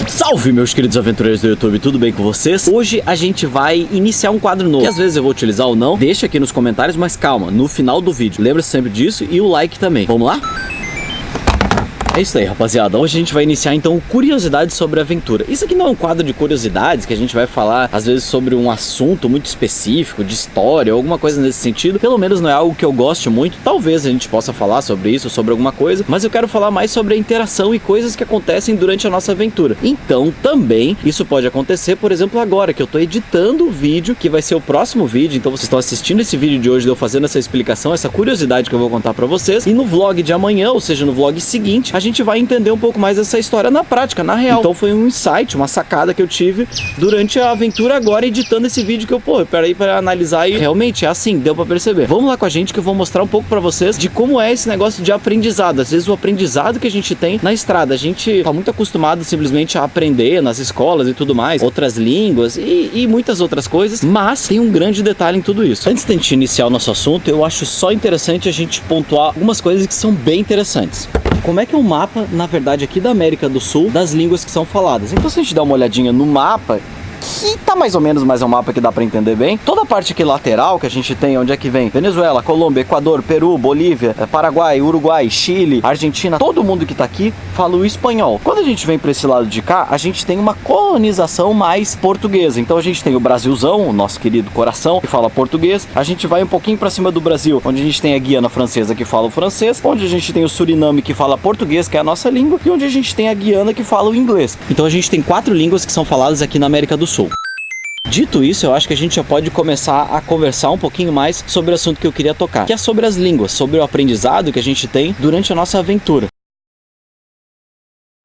Salve, meus queridos aventureiros do YouTube, tudo bem com vocês? Hoje a gente vai iniciar um quadro novo, que às vezes eu vou utilizar ou não, deixa aqui nos comentários, mas calma, no final do vídeo. Lembra-se sempre disso e o like também. Vamos lá? É isso aí, rapaziada. Hoje a gente vai iniciar então curiosidades sobre a aventura. Isso aqui não é um quadro de curiosidades que a gente vai falar às vezes sobre um assunto muito específico, de história, ou alguma coisa nesse sentido. Pelo menos não é algo que eu goste muito. Talvez a gente possa falar sobre isso, sobre alguma coisa, mas eu quero falar mais sobre a interação e coisas que acontecem durante a nossa aventura. Então também isso pode acontecer, por exemplo, agora que eu tô editando o vídeo, que vai ser o próximo vídeo. Então vocês estão assistindo esse vídeo de hoje de eu fazendo essa explicação, essa curiosidade que eu vou contar pra vocês. E no vlog de amanhã, ou seja, no vlog seguinte, a gente vai entender um pouco mais essa história na prática, na real. Então foi um insight, uma sacada que eu tive durante a aventura agora, editando esse vídeo que eu, parei para analisar e realmente é assim, deu pra perceber. Vamos lá com a gente que eu vou mostrar um pouco pra vocês de como é esse negócio de aprendizado. Às vezes o aprendizado que a gente tem na estrada, a gente tá muito acostumado simplesmente a aprender nas escolas e tudo mais, outras línguas e muitas outras coisas, mas tem um grande detalhe em tudo isso. Antes de a gente iniciar o nosso assunto, eu acho só interessante a gente pontuar algumas coisas que são bem interessantes. Como é que é o mapa, na verdade, aqui da América do Sul, das línguas que são faladas? Então, se a gente dá uma olhadinha no mapa, que tá mais ou menos, mas é um mapa que dá pra entender bem. Toda a parte aqui lateral que a gente tem, onde é que vem Venezuela, Colômbia, Equador, Peru, Bolívia, Paraguai, Uruguai, Chile, Argentina, todo mundo que tá aqui fala o espanhol. Quando a gente vem pra esse lado de cá, a gente tem uma colonização mais portuguesa. Então a gente tem o Brasilzão, o nosso querido coração, que fala português. A gente vai um pouquinho pra cima do Brasil, onde a gente tem a Guiana Francesa, que fala o francês, onde a gente tem o Suriname, que fala português, que é a nossa língua, e onde a gente tem a Guiana, que fala o inglês. Então a gente tem 4 línguas que são faladas aqui na América do Sul. Dito isso, eu acho que a gente já pode começar a conversar um pouquinho mais sobre o assunto que eu queria tocar, que é sobre as línguas, sobre o aprendizado que a gente tem durante a nossa aventura.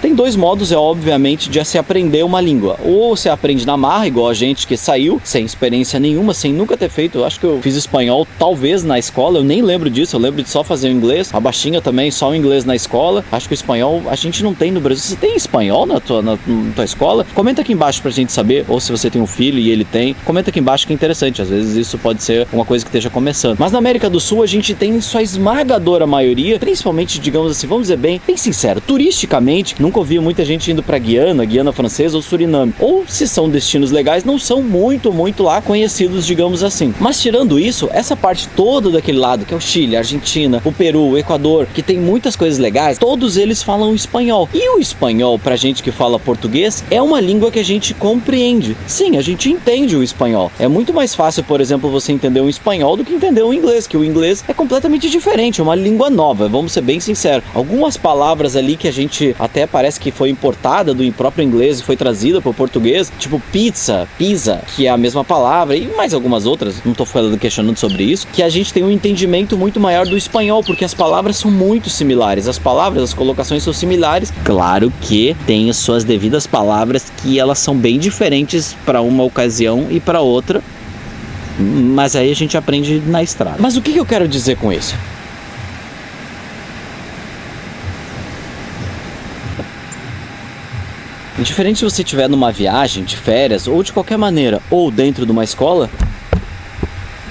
Tem 2 modos, obviamente, de se aprender uma língua. Ou você aprende na marra, igual a gente que saiu, sem experiência nenhuma, sem nunca ter feito. Eu acho que eu fiz espanhol, talvez, na escola. Eu nem lembro disso, eu lembro de só fazer o inglês. A baixinha também, só o inglês na escola. Acho que o espanhol a gente não tem no Brasil. Você tem espanhol na tua escola? Comenta aqui embaixo pra gente saber. Ou se você tem um filho e ele tem, comenta aqui embaixo que é interessante. Às vezes isso pode ser uma coisa que esteja começando. Mas na América do Sul a gente tem sua esmagadora maioria, principalmente, digamos assim, vamos dizer bem sincero, turisticamente, nunca ouvi muita gente indo pra Guiana Francesa ou Suriname. Ou se são destinos legais, não são muito lá conhecidos, digamos assim. Mas tirando isso, essa parte toda daquele lado, que é o Chile, a Argentina, o Peru, o Equador, que tem muitas coisas legais, todos eles falam espanhol. E o espanhol, pra gente que fala português, é uma língua que a gente compreende. Sim, a gente entende o espanhol. É muito mais fácil, por exemplo, você entender um espanhol do que entender um inglês, que o inglês é completamente diferente, é uma língua nova, vamos ser bem sinceros. Algumas palavras ali que a gente até parece que foi importada do próprio inglês e foi trazida para o português, tipo pizza, que é a mesma palavra, e mais algumas outras, não tô questionando sobre isso, que a gente tem um entendimento muito maior do espanhol, porque as palavras são muito similares, as colocações são similares. Claro que tem as suas devidas palavras que elas são bem diferentes para uma ocasião e para outra, mas aí a gente aprende na estrada. Mas o que eu quero dizer com isso? Diferente se você estiver numa viagem, de férias, ou de qualquer maneira, ou dentro de uma escola,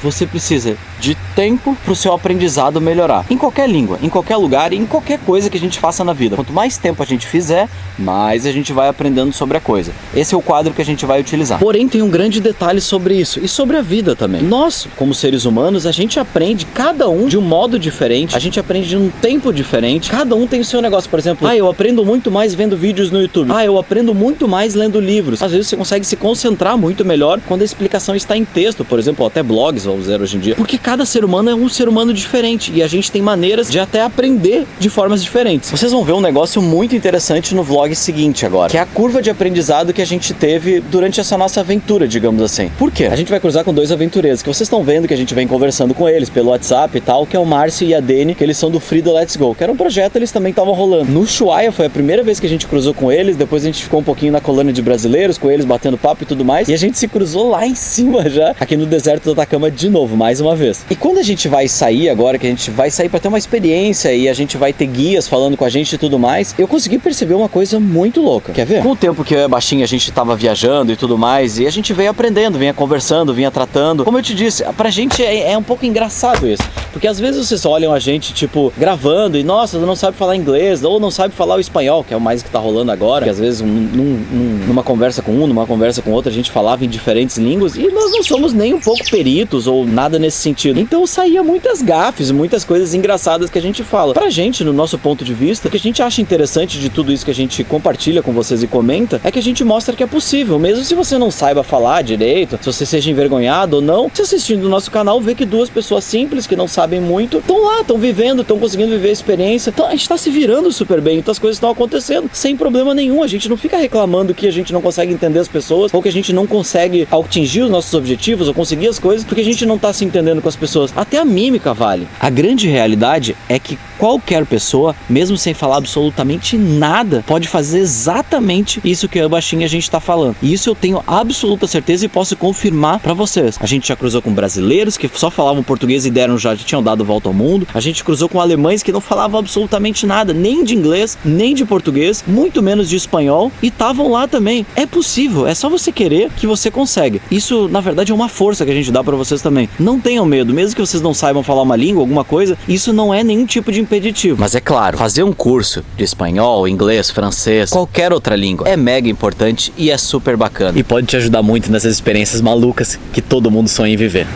você precisa de tempo para o seu aprendizado melhorar. Em qualquer língua, em qualquer lugar e em qualquer coisa que a gente faça na vida. Quanto mais tempo a gente fizer, mais a gente vai aprendendo sobre a coisa. Esse é o quadro que a gente vai utilizar. Porém, tem um grande detalhe sobre isso e sobre a vida também. Nós, como seres humanos, a gente aprende cada um de um modo diferente, a gente aprende de um tempo diferente, cada um tem o seu negócio. Por exemplo, eu aprendo muito mais vendo vídeos no YouTube. Eu aprendo muito mais lendo livros. Às vezes você consegue se concentrar muito melhor quando a explicação está em texto, por exemplo, ou até blogs, vamos dizer hoje em dia. Porque cada ser humano é um ser humano diferente e a gente tem maneiras de até aprender de formas diferentes. Vocês vão ver um negócio muito interessante no vlog seguinte agora, que é a curva de aprendizado que a gente teve durante essa nossa aventura, digamos assim. Por quê? A gente vai cruzar com 2 aventureiros, que vocês estão vendo que a gente vem conversando com eles pelo WhatsApp e tal, que é o Márcio e a Dani, que eles são do Frida Let's Go, que era um projeto, eles também estavam rolando. No Ushuaia foi a primeira vez que a gente cruzou com eles, depois a gente ficou um pouquinho na colônia de brasileiros, com eles batendo papo e tudo mais, e a gente se cruzou lá em cima já, aqui no deserto do Atacama de novo, mais uma vez. inglês. E quando a gente vai sair agora, que a gente vai sair para ter uma experiência e a gente vai ter guias falando com a gente e tudo mais, eu consegui perceber uma coisa muito louca. Quer ver? Com o tempo que eu e a Baixinha a gente tava viajando e tudo mais, e a gente veio aprendendo, vinha conversando, vinha tratando. Como eu te disse, pra gente é um pouco engraçado isso. Porque às vezes vocês olham a gente, tipo, gravando e, nossa, não sabe falar inglês, ou não sabe falar o espanhol, que é o mais que tá rolando agora, que às vezes numa conversa com um, numa conversa com outro, a gente falava em diferentes línguas, e nós não somos nem um pouco peritos, ou nada nesse sentido. Então saía muitas gafes, muitas coisas engraçadas que a gente fala. Pra gente, no nosso ponto de vista, o que a gente acha interessante de tudo isso que a gente compartilha com vocês e comenta, é que a gente mostra que é possível, mesmo se você não saiba falar direito, se você seja envergonhado ou não, se assistindo o nosso canal, vê que duas pessoas simples, que não sabem muito, estão lá, estão vivendo, estão conseguindo viver a experiência. Então a gente tá se virando super bem, então as coisas estão acontecendo sem problema nenhum. A gente não fica reclamando que a gente não consegue entender as pessoas, ou que a gente não consegue atingir os nossos objetivos, ou conseguir as coisas, porque a gente não tá se entendendo com as pessoas. Até a mímica vale. A grande realidade é que qualquer pessoa, mesmo sem falar absolutamente nada, pode fazer exatamente isso que eu e a Baixinha a gente tá falando. E isso eu tenho absoluta certeza e posso confirmar pra vocês. A gente já cruzou com brasileiros que só falavam português e já tinham dado volta ao mundo. A gente cruzou com alemães que não falavam absolutamente nada, nem de inglês, nem de português, muito menos de espanhol, e estavam lá também. É possível, é só você querer que você consegue. Isso, na verdade, é uma força que a gente dá pra vocês também. Não tenham medo, mesmo que vocês não saibam falar uma língua, alguma coisa, isso não é nenhum tipo de impeditivo. Mas é claro, fazer um curso de espanhol, inglês, francês, qualquer outra língua, é mega importante e é super bacana. E pode te ajudar muito nessas experiências malucas que todo mundo sonha em viver.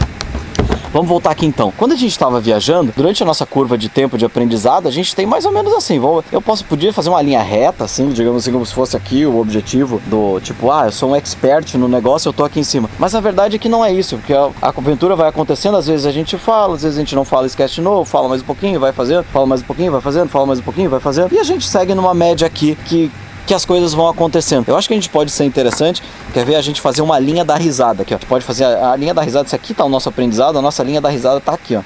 Vamos voltar aqui então. Quando a gente estava viajando, durante a nossa curva de tempo de aprendizado, a gente tem mais ou menos assim, podia fazer uma linha reta, assim, digamos assim, como se fosse aqui o objetivo do tipo, eu sou um expert no negócio, eu tô aqui em cima. Mas a verdade é que não é isso, porque a aventura vai acontecendo, às vezes a gente fala, às vezes a gente não fala, esquece de novo, fala mais um pouquinho, vai fazendo, fala mais um pouquinho, vai fazendo, fala mais um pouquinho, vai fazendo. E a gente segue numa média aqui que as coisas vão acontecendo. Eu acho que a gente pode ser interessante, quer ver a gente fazer uma linha da risada aqui, ó. A gente pode fazer a linha da risada, esse aqui tá o nosso aprendizado, a nossa linha da risada tá aqui, ó.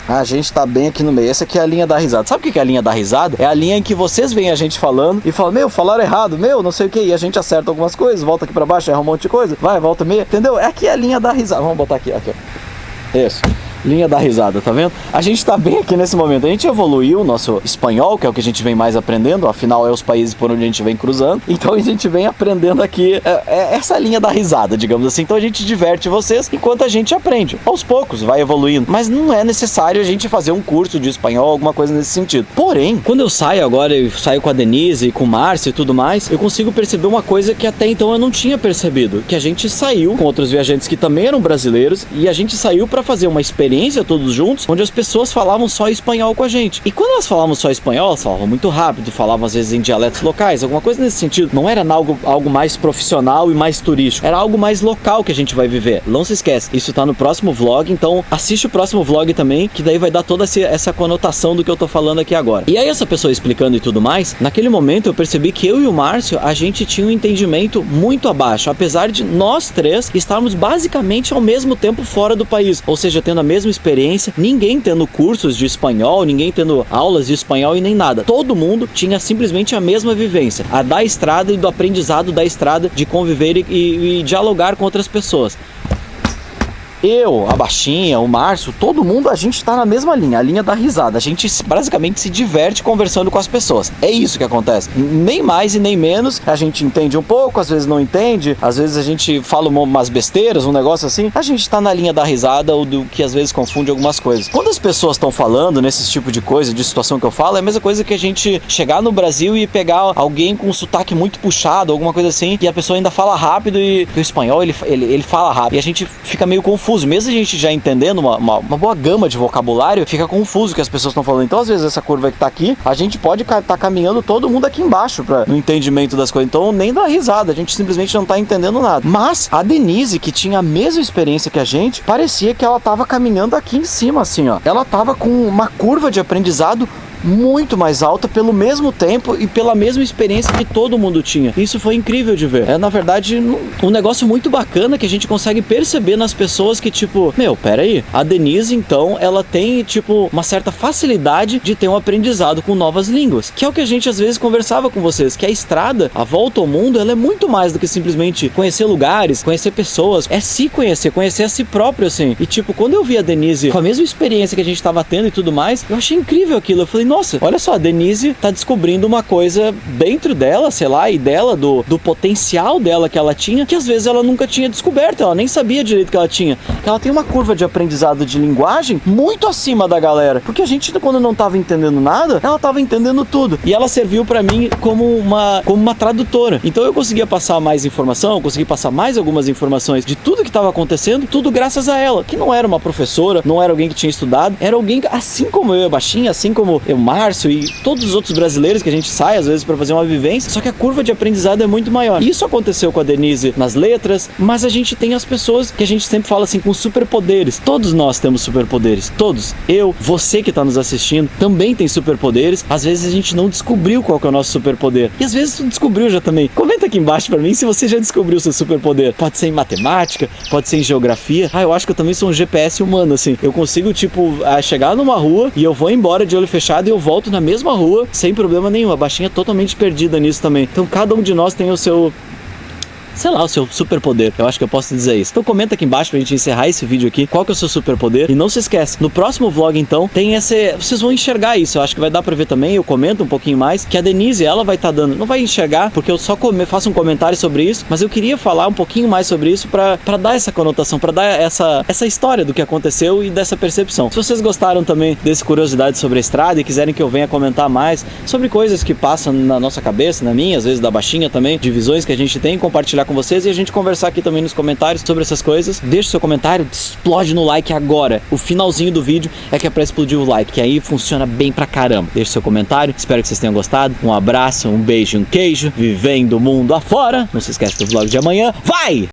A gente tá bem aqui no meio. Essa aqui é a linha da risada. Sabe o que é a linha da risada? É a linha em que vocês veem a gente falando e falam, meu, falaram errado, meu, não sei o que, e a gente acerta algumas coisas, volta aqui pra baixo, erra um monte de coisa, vai, volta meia, entendeu? Aqui é a linha da risada. Vamos botar aqui, ó. Isso. Linha da risada, tá vendo? A gente tá bem aqui nesse momento. A gente evoluiu o nosso espanhol, que é o que a gente vem mais aprendendo, afinal é os países por onde a gente vem cruzando. Então a gente vem aprendendo aqui essa linha da risada, digamos assim. Então a gente diverte vocês enquanto a gente aprende. Aos poucos, vai evoluindo. Mas não é necessário a gente fazer um curso de espanhol, alguma coisa nesse sentido. Porém, quando eu saio agora, eu saio com a Denise, com o Márcio e tudo mais, eu consigo perceber uma coisa que até então eu não tinha percebido. Que a gente saiu com outros viajantes que também eram brasileiros e a gente saiu para fazer uma experiência todos juntos, onde as pessoas falavam só espanhol com a gente. E quando elas falavam só espanhol, elas falavam muito rápido, falavam às vezes em dialetos locais, alguma coisa nesse sentido. Não era algo mais profissional e mais turístico. Era algo mais local que a gente vai viver. Não se esquece, isso tá no próximo vlog, então assiste o próximo vlog também, que daí vai dar toda essa conotação do que eu tô falando aqui agora. E aí essa pessoa explicando e tudo mais, naquele momento eu percebi que eu e o Márcio, a gente tinha um entendimento muito abaixo, apesar de nós três estarmos basicamente ao mesmo tempo fora do país, ou seja, tendo a mesma experiência, ninguém tendo cursos de espanhol, ninguém tendo aulas de espanhol e nem nada. Todo mundo tinha simplesmente a mesma vivência, a da estrada e do aprendizado da estrada, de conviver e dialogar com outras pessoas. Eu, a Baixinha, o Márcio, todo mundo, a gente tá na mesma linha, a linha da risada. A gente basicamente se diverte conversando com as pessoas. É isso que acontece. Nem mais e nem menos. A gente entende um pouco, às vezes não entende, às vezes a gente fala umas besteiras, um negócio assim. A gente tá na linha da risada ou do que às vezes confunde algumas coisas. Quando as pessoas estão falando nesse tipo de coisa, de situação que eu falo, é a mesma coisa que a gente chegar no Brasil e pegar alguém com um sotaque muito puxado, alguma coisa assim, e a pessoa ainda fala rápido e o espanhol, ele fala rápido. E a gente fica meio confuso. Mesmo a gente já entendendo uma boa gama de vocabulário, fica confuso o que as pessoas estão falando. Então, às vezes, essa curva que tá aqui, a gente pode estar caminhando todo mundo aqui embaixo no entendimento das coisas. Então, nem dá risada, a gente simplesmente não tá entendendo nada. Mas, a Denise, que tinha a mesma experiência que a gente, parecia que ela tava caminhando aqui em cima, assim, ó. Ela tava com uma curva de aprendizado muito mais alta pelo mesmo tempo e pela mesma experiência que todo mundo tinha. Isso foi incrível de ver. É, na verdade, um negócio muito bacana que a gente consegue perceber nas pessoas que, tipo, meu, pera aí, a Denise, então, ela tem, tipo, uma certa facilidade de ter um aprendizado com novas línguas, que é o que a gente às vezes conversava com vocês, que a estrada, a volta ao mundo, ela é muito mais do que simplesmente conhecer lugares, conhecer pessoas, é se conhecer, conhecer a si próprio, assim. E, tipo, quando eu vi a Denise com a mesma experiência que a gente tava tendo e tudo mais, eu achei incrível aquilo. Eu falei, nossa, olha só, a Denise tá descobrindo uma coisa dentro dela, sei lá, e dela, do potencial dela que ela tinha, que às vezes ela nunca tinha descoberto, ela nem sabia direito que ela tinha. Que ela tem uma curva de aprendizado de linguagem muito acima da galera, porque a gente, quando não tava entendendo nada, ela tava entendendo tudo. E ela serviu pra mim como uma tradutora. Então eu conseguia passar mais informação, eu consegui passar mais algumas informações de tudo que tava acontecendo, tudo graças a ela, que não era uma professora, não era alguém que tinha estudado, era alguém assim como eu, a Baixinha, assim como eu, Márcio e todos os outros brasileiros que a gente sai às vezes pra fazer uma vivência, só que a curva de aprendizado é muito maior. Isso aconteceu com a Denise nas letras, mas a gente tem as pessoas que a gente sempre fala assim, com superpoderes. Todos nós temos superpoderes, todos. Eu, você que tá nos assistindo, também tem superpoderes. Às vezes a gente não descobriu qual que é o nosso superpoder. E às vezes tu descobriu já também. Comenta aqui embaixo pra mim se você já descobriu o seu superpoder. Pode ser em matemática, pode ser em geografia. Eu acho que eu também sou um GPS humano, assim. Eu consigo, tipo, chegar numa rua e eu vou embora de olho fechado e eu volto na mesma rua sem problema nenhum. A Baixinha é totalmente perdida nisso também. Então cada um de nós tem o seu, sei lá, o seu superpoder. Eu acho que eu posso dizer isso. Então comenta aqui embaixo pra gente encerrar esse vídeo aqui, qual que é o seu superpoder. E não se esquece, no próximo vlog então, tem esse, vocês vão enxergar isso. Eu acho que vai dar pra ver também, eu comento um pouquinho mais, que a Denise, ela vai estar dando, não vai enxergar, porque eu só faço um comentário sobre isso, mas eu queria falar um pouquinho mais sobre isso pra dar essa conotação, pra dar essa história do que aconteceu e dessa percepção. Se vocês gostaram também desse curiosidade sobre a estrada e quiserem que eu venha comentar mais sobre coisas que passam na nossa cabeça, na minha, às vezes da Baixinha também, de visões que a gente tem, compartilhar com vocês e a gente conversar aqui também nos comentários sobre essas coisas. Deixa o seu comentário, explode no like agora. O finalzinho do vídeo é que é pra explodir o like, que aí funciona bem pra caramba. Deixa o seu comentário, espero que vocês tenham gostado. Um abraço, um beijo, um queijo, vivendo o mundo afora. Não se esquece do vlog de amanhã. Vai!